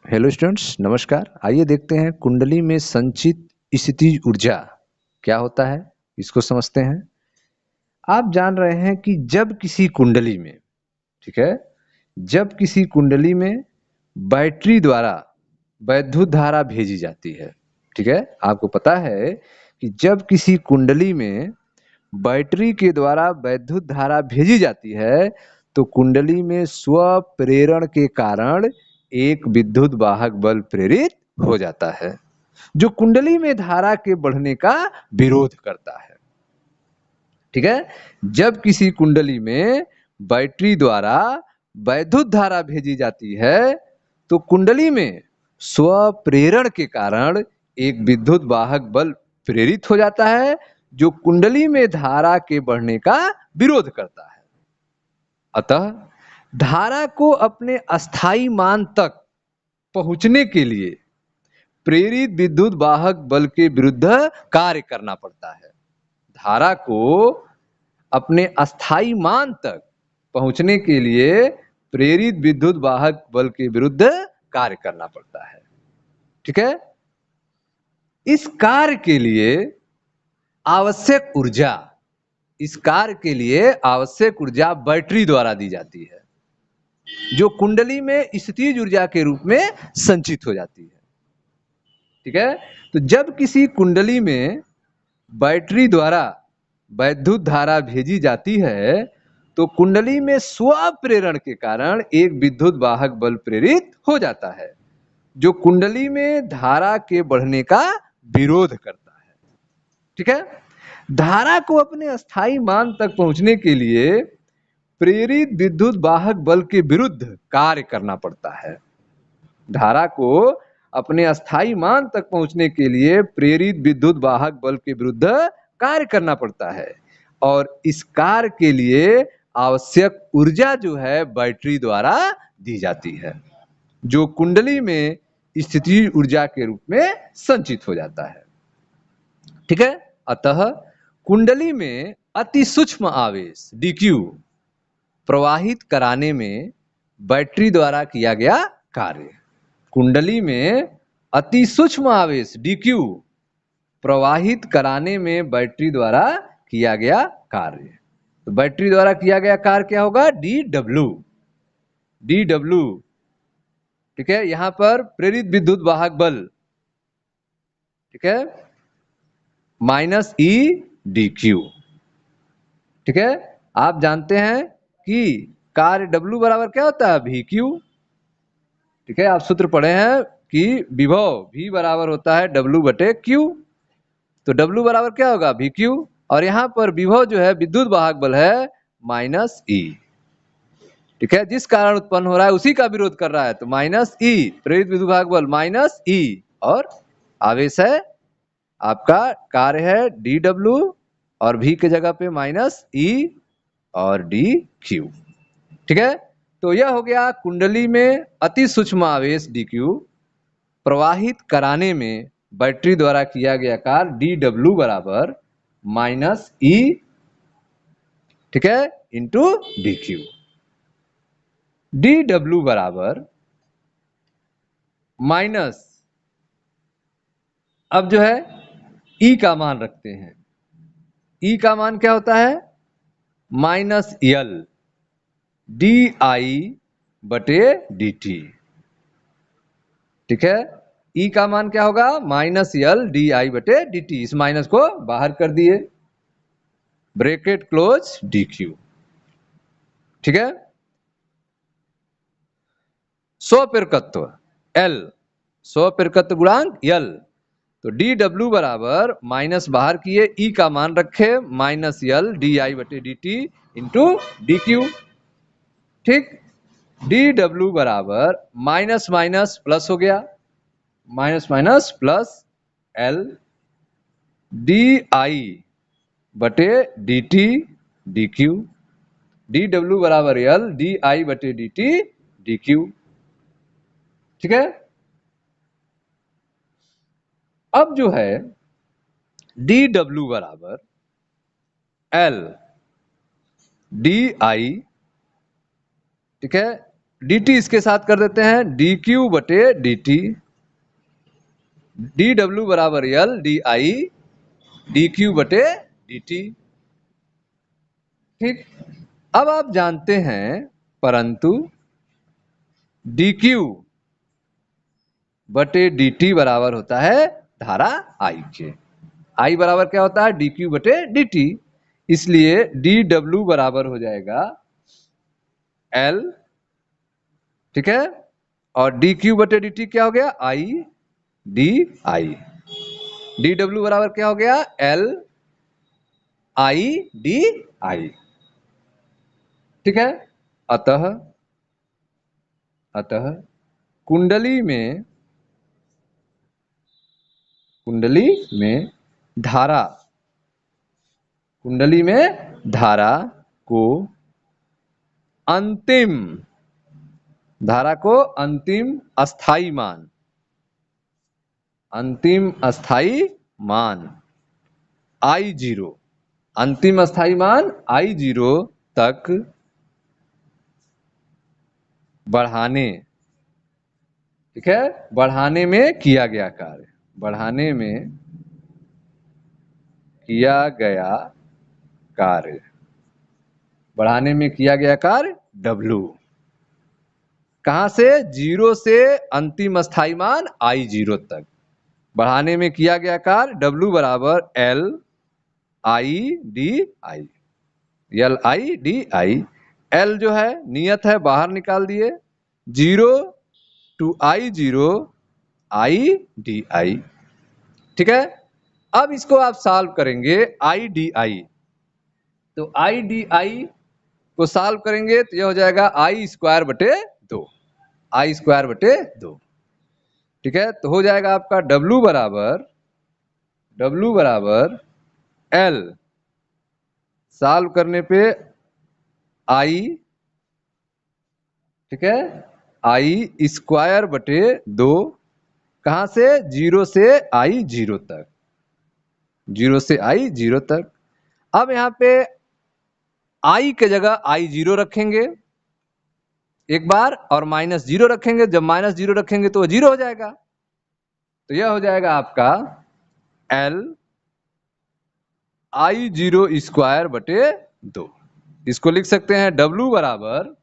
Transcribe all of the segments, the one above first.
Hello students, नमस्कार। आइए देखते हैं कुंडली में संचित स्थितिज ऊर्जा क्या होता है, इसको समझते हैं। आप जान रहे हैं कि जब किसी कुंडली में, ठीक है, जब किसी कुंडली में बैटरी द्वारा वैद्युत धारा भेजी जाती है, ठीक है, आपको पता है कि जब किसी कुंडली में बैटरी के द्वारा वैद्युत धारा भेजी जाती है तो कुंडली में स्व प्रेरण के कारण एक विद्युत वाहक बल प्रेरित हो जाता है जो कुंडली में धारा के बढ़ने का विरोध करता है। ठीक है, जब किसी कुंडली में बैटरी द्वारा वैद्युत धारा भेजी जाती है तो कुंडली में स्व प्रेरण के कारण एक विद्युत वाहक बल प्रेरित हो जाता है जो कुंडली में धारा के बढ़ने का विरोध करता है। अतः धारा को अपने अस्थाई मान तक पहुंचने के लिए प्रेरित विद्युत वाहक बल के विरुद्ध कार्य करना पड़ता है। धारा को अपने अस्थाई मान तक पहुंचने के लिए प्रेरित विद्युत वाहक बल के विरुद्ध कार्य करना पड़ता है। ठीक है, इस कार्य के लिए आवश्यक ऊर्जा, इस कार्य के लिए आवश्यक ऊर्जा बैटरी द्वारा दी जाती है जो कुंडली में स्थितिज ऊर्जा के रूप में संचित हो जाती है। ठीक है, तो जब किसी कुंडली में बैटरी द्वारा वैद्युत धारा भेजी जाती है तो कुंडली में स्व प्रेरण के कारण एक विद्युत वाहक बल प्रेरित हो जाता है जो कुंडली में धारा के बढ़ने का विरोध करता है। ठीक है, धारा को अपने अस्थाई मान तक पहुंचने के लिए प्रेरित विद्युत वाहक बल के विरुद्ध कार्य करना पड़ता है। धारा को अपने अस्थाई मान तक पहुंचने के लिए प्रेरित विद्युत वाहक बल के विरुद्ध कार्य करना पड़ता है और इस कार्य के लिए आवश्यक ऊर्जा जो है बैटरी द्वारा दी जाती है जो कुंडली में स्थितिज ऊर्जा के रूप में संचित हो जाता है। ठीक है, अतः कुंडली में अति सूक्ष्म आवेश dq प्रवाहित कराने में बैटरी द्वारा किया गया कार्य। कुंडली में अति सूक्ष्म आवेश dq प्रवाहित कराने में बैटरी द्वारा किया गया कार्य। तो बैटरी द्वारा किया गया कार्य क्या होगा? dw। ठीक है, यहां पर प्रेरित विद्युत वाहक बल, ठीक है, माइनस ई dq। ठीक है, आप जानते हैं कि कार्य W बराबर क्या होता है? VQ। ठीक है, आप सूत्र पढ़े हैं कि विभव V बराबर होता है W बटे Q। तो W बराबर क्या होगा? VQ। और यहां पर विभव जो है विद्युत वाहक बल है माइनस ई। ठीक है, जिस कारण उत्पन्न हो रहा है उसी का विरोध कर रहा है, तो माइनस ई, प्रेरित विद्युत वाहक बल माइनस ई, और आवेश है आपका, कार्य है dW और V के जगह पे माइनस ई और dq। ठीक है, तो यह हो गया कुंडली में अति सूक्ष्म आवेश dq प्रवाहित कराने में बैटरी द्वारा किया गया कार्य dw बराबर माइनस ई, ठीक है, इंटू dq। dw बराबर माइनस, अब जो है ई का मान रखते हैं। ई का मान क्या होता है? माइनस यल डी आई बटे डी टी। ठीक है, ई का मान क्या होगा? माइनस यल डी आई बटे डी टी। इस माइनस को बाहर कर दिए, ब्रैकेट क्लोज डी क्यू। ठीक है, स्वप्रेरकत्व एल, स्वप्रेरकत्व गुणांक यल, तो डी डब्ल्यू बराबर माइनस बाहर किए, ई का मान रखे माइनस यल डी आई बटे D T into D Q. ठीक, डी डब्ल्यू बराबर माइनस माइनस प्लस हो गया, minus minus plus L D I बटे D T D Q. D W बराबर एल डी आई बटे डी टी डी क्यू। ठीक है, अब जो है डी डब्ल्यू बराबर एल डी आई, ठीक है, dt इसके साथ कर देते हैं dq बटे dt, dw बराबर l di dq बटे dt। ठीक, अब आप जानते हैं परंतु dq बटे dt बराबर होता है धारा I के। I बराबर क्या होता है dq बटे dt, इसलिए dw बराबर हो जाएगा L, ठीक है, और dq बटे dt क्या हो गया I di, dw बराबर क्या हो गया L I di, ठीक है। अतः कुंडली में धारा को अंतिम अस्थाई मान I0, अंतिम अस्थाई मान I0 तक बढ़ाने, ठीक है, बढ़ाने में किया गया कार्य, W, कहां से, 0 से अंतिम अस्थाई मान I0 तक बढ़ाने में किया गया कार्य W बराबर L I di, L जो है नियत है बाहर निकाल दिए, 0 to I0 I di, ठीक है। अब इसको आप सॉल्व करेंगे I di, तो I di को सॉल्व करेंगे तो यह हो जाएगा I स्क्वायर बटे 2, ठीक है। तो हो जाएगा आपका W बराबर L, सॉल्व करने पे I, ठीक है, I स्क्वायर बटे 2, कहां से, 0 से I0 तक, अब यहां पे I के जगह I0 रखेंगे एक बार और -0 रखेंगे, जब -0 रखेंगे तो 0 हो जाएगा, तो यह हो जाएगा आपका L I0 स्क्वायर बटे 2, इसको लिख सकते हैं W बराबर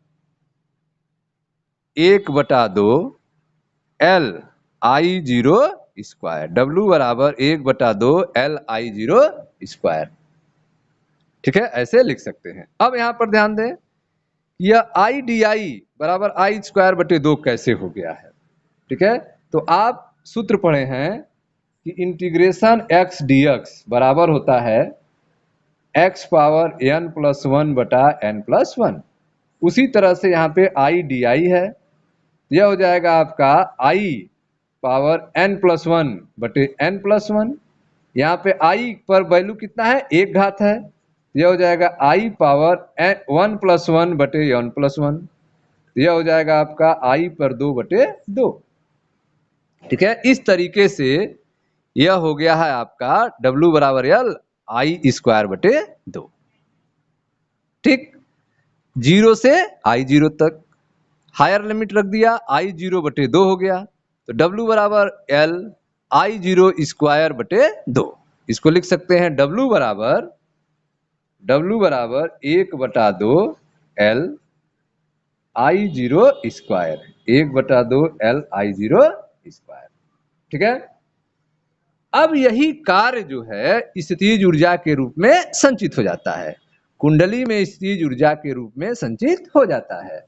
1/2 L I0 स्क्वायर, W बराबर 1/2 L I0 स्क्वायर, ठीक है, ऐसे लिख सकते हैं। अब यहां पर ध्यान दें, यह I di बराबर I स्क्वायर बटे 2 कैसे हो गया है, ठीक है। तो आप सूत्र पढ़े हैं कि इंटीग्रेशन x dx बराबर होता है x पावर n+1 बटा n+1, उसी तरह से यहाँ पे I di है, यह हो जाएगा आपका I पावर n+1 बटे n+1, यहाँ पे I पर वैल्यू कितना है, 1 घात है, यह हो जाएगा I पावर 1+1 बटे n+1, यह हो जाएगा आपका I पर 2 बटे 2, ठीक है। इस तरीके से यह हो गया है आपका W बराबर L I स्क्वायर बटे 2, ठीक, 0 से I0 तक हायर लिमिट रख दिया, I0 बटे 2 हो गया, तो W बराबर L I0 स्क्वायर बटे 2, इसको लिख सकते हैं W बराबर 1/2 L I0 square, 1/2 L I0 square, ठीक है। अब यही कार्य जो है स्थितिज ऊर्जा के रूप में संचित हो जाता है, कुंडली में स्थितिज ऊर्जा के रूप में संचित हो जाता है।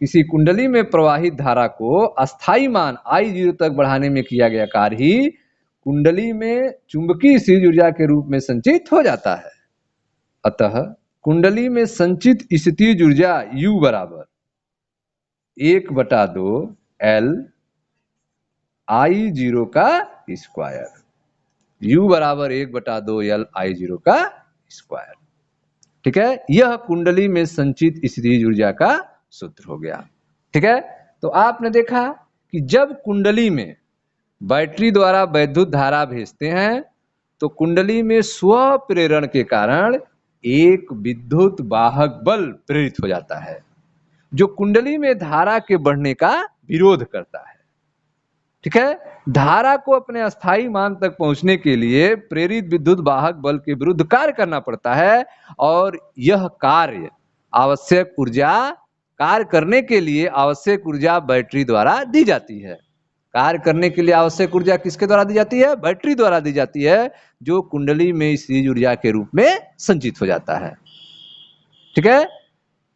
किसी कुंडली में प्रवाहित धारा को अस्थाई मान I0 तक बढ़ाने में किया गया कार्य ही कुंडली में चुंबकीय स्थितिज ऊर्जा के रूप में संचित हो जाता है। अतः कुंडली में संचित स्थितिज ऊर्जा U बराबर 1/2 L I0 का स्क्वायर, U बराबर 1/2 L I0 का स्क्वायर, ठीक है। यह कुंडली में संचित स्थितिज ऊर्जा का सूत्र हो गया, ठीक है। तो आपने देखा कि जब कुंडली में बैटरी द्वारा वैद्युत धारा भेजते हैं तो कुंडली में स्व प्रेरण के कारण एक विद्युत वाहक बल प्रेरित हो जाता है, जो कुंडली में धारा के बढ़ने का विरोध करता है। ठीक है, धारा को अपने अस्थायी मान तक पहुंचने के लिए प्रेरित विद्युत वाहक बल के विरुद्ध कार्य करना पड़ता है, और यह कार्य आवश्यक ऊर्जा कार्य करने के लिए आवश्यक ऊर्जा बैटरी द्वारा दी जाती है। कार्य करने के लिए आवश्यक ऊर्जा किसके द्वारा दी जाती है? बैटरी द्वारा दी जाती है, जो कुंडली में स्थितिज ऊर्जा के रूप में संचित हो जाता है। ठीक है,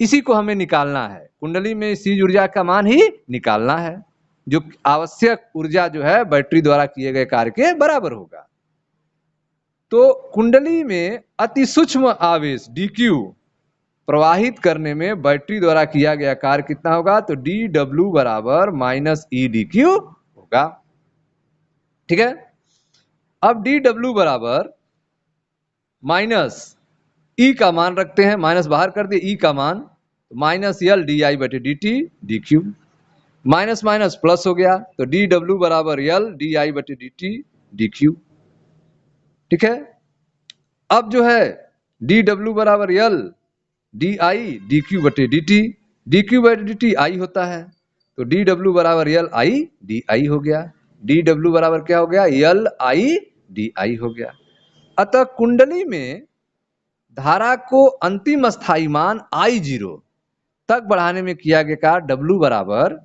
इसी को हमें निकालना है, कुंडली में स्थितिज ऊर्जा का मान ही निकालना है, जो आवश्यक ऊर्जा जो है बैटरी द्वारा किए गए कार्य के बराबर होगा। तो कुंडली में अति सूक्ष्म आवेश dq प्रवाहित करने में बैटरी द्वारा किया गया कार्य कितना होगा? तो dw बराबर माइनस ई dq होगा। ठीक है, अब dw बराबर माइनस ई का मान रखते हैं, माइनस बाहर कर दिए, ई का मान माइनस यल डी बटे dt dq, minus minus plus हो गया, तो dw बराबर यल डी बटे dt dq। ठीक है, अब जो है dw बराबर यल डी dq बटे dt, dq बटे dt आई होता है, तो dw बराबर यल आई डी आई हो गया, dw बराबर क्या हो गया? यल आई डी आई हो गया। अतः कुंडली में धारा को अंतिम स्थायी मान I0 तक बढ़ाने में किया गया कार्य W बराबर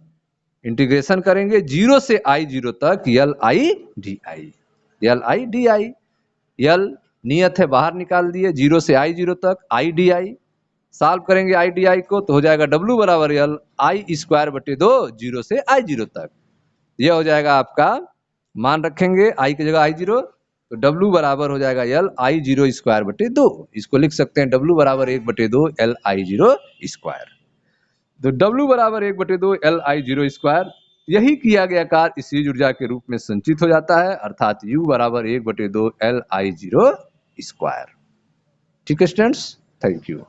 इंटीग्रेशन करेंगे 0 से I0 तक यल I D I, L I D I, यल नियत है बाहर निकाल दिए, 0 से I0 तक आई डी आई, सॉल्व करेंगे आई डी आई को तो हो जाएगा W बराबर यल आई स्क्वायर बटे 2 0 से I0 तक। यह हो जाएगा आपका, मान रखेंगे I की जगह I0, तो W बराबर हो जाएगा यल I0 स्क्वायर बटे 2, इसको लिख सकते हैं W बराबर 1/2 यल I0 स्क्वायर। तो W बराबर 1/2 यल I0 स्क्वायर, यही किया गया कार्य स्थितिज ऊर्जा के रूप में संचित हो जाता है, अर्थात U बराबर 1/2 यल I0 स्क्वायर। ठीक है स्टूडेंट्स, थैंक यू।